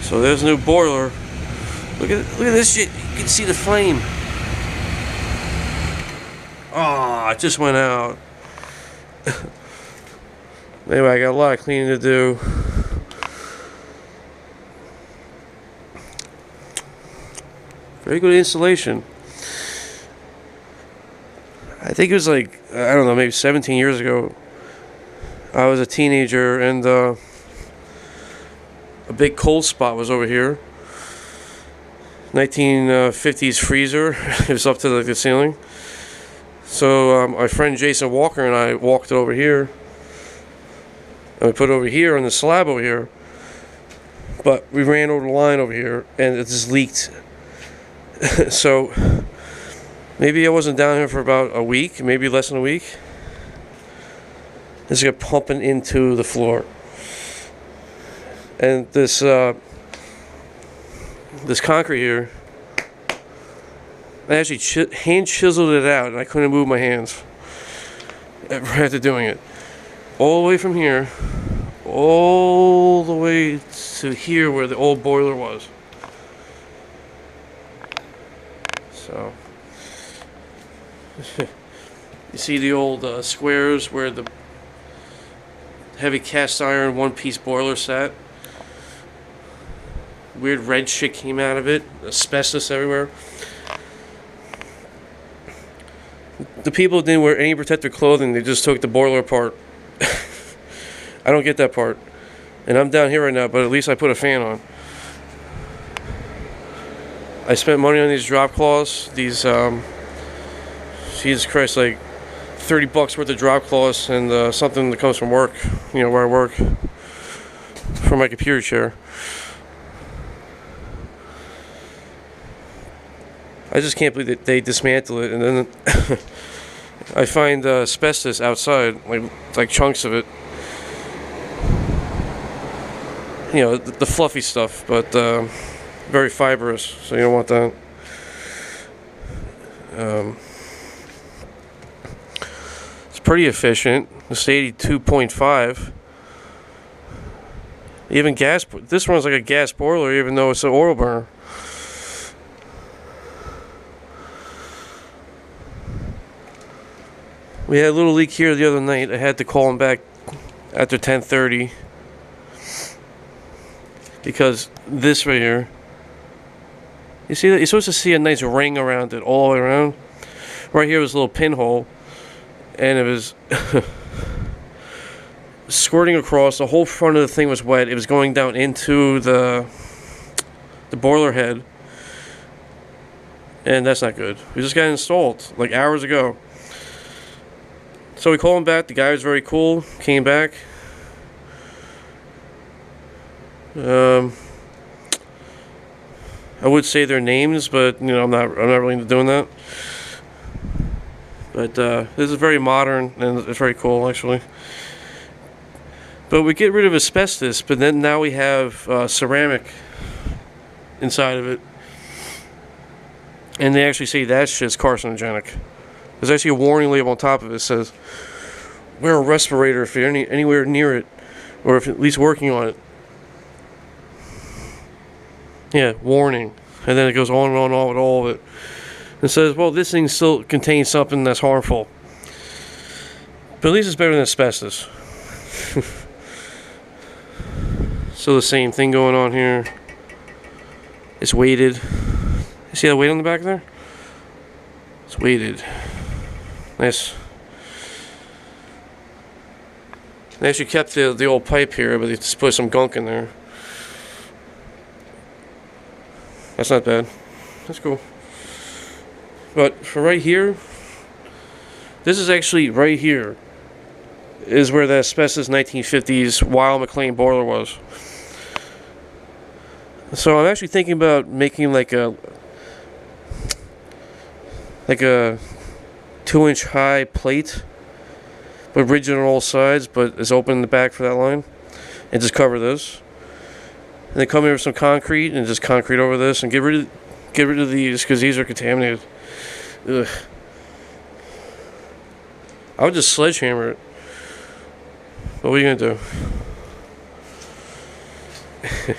So there's a new boiler. Look at this shit. You can see the flame. Oh, it just went out. Anyway, I got a lot of cleaning to do. Very good installation. I think it was like, I don't know, maybe 17 years ago. I was a teenager and a big cold spot was over here. 1950s freezer. It was up to the ceiling. So my friend Jason Walker and I walked over here. And we put it over here on the slab over here. But we ran over the line over here and it just leaked. So maybe I wasn't down here for about a week, maybe less than a week. This got pumping into the floor. And this concrete here, I actually hand chiseled it out and I couldn't move my hands after doing it. All the way from here, all the way to here where the old boiler was. So, you see the old squares where the heavy cast iron one-piece boiler sat. Weird red shit came out of it. Asbestos everywhere. The people didn't wear any protective clothing. They just took the boiler apart. I don't get that part. And I'm down here right now, but at least I put a fan on. I spent money on these drop cloths. These, Jesus Christ, like $30 worth of drop cloths and something that comes from work. You know, where I work. For my computer chair. I just can't believe that they dismantle it and then I find asbestos outside, like chunks of it. You know, the fluffy stuff, but very fibrous, so you don't want that. It's pretty efficient. It's 82.5. Even gas. This one's like a gas boiler, even though it's an oil burner. We had a little leak here the other night. I had to call him back after 10:30 because this right here. You see that? You're supposed to see a nice ring around it all the way around. Right here was a little pinhole, and it was squirting across. The whole front of the thing was wet. It was going down into the boiler head, and that's not good. We just got it installed like hours ago. So we called him back. The guy was very cool. Came back. I would say their names, but you know I'm not really into doing that. But this is very modern and it's very cool actually. But we get rid of asbestos, but then now we have ceramic inside of it, and they actually say that shit's carcinogenic. There's actually a warning label on top of it that says, wear a respirator if you're anywhere near it, or if at least working on it. Yeah, warning. And then it goes on and on and on with all of it. It says, well, this thing still contains something that's harmful. But at least it's better than asbestos. So the same thing going on here. It's weighted. You see that weight on the back there? It's weighted. Nice. They actually kept the old pipe here, but they just put some gunk in there. That's not bad. That's cool. But for right here, this is actually right here is where the asbestos 1950s Weil McClain boiler was. So I'm actually thinking about making like a 2-inch high plate, but rigid on all sides, but is open in the back for that line, and just cover this. And then come here with some concrete and just concrete over this and get rid of these because these are contaminated. Ugh. I would just sledgehammer it. But what are you gonna do?